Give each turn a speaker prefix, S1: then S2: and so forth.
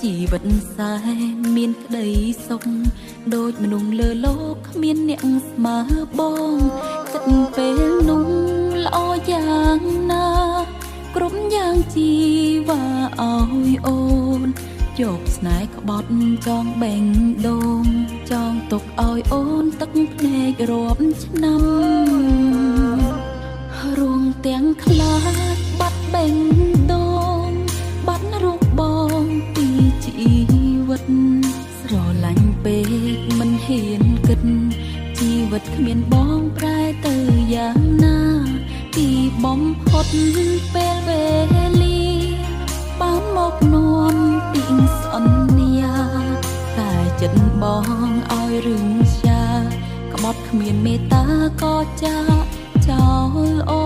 S1: ជីវិតសែមានក្តីសុខដូចមនុស្សលើលោកគ្មានអ្នកស្មើបងចិត្តពេលនោះល្អយ៉ាងណាគ្រប់យ៉ាងជីវ៉ាឲ្យអូនយកស្នេហ៍ក្បត់ចងបេងដូងចងទុកឲ្យអូនទឹកភ្នែករាប់ឆ្នាំរួមទាំងខ្លាចបាត់បេងដូងបាត់រូបបងពីជីវិតស្រឡាញ់ពេកមិនហ៊ានគិតជីវិតគ្មានបងប្រែទៅយ៉ាងណាពីបំផុតពេលវេលាបានមកនាំពីសន្យាតែចិត្តបងឲ្យរឹងឆាក្បត់គ្មានមេត្តាក៏ចាចោលអូ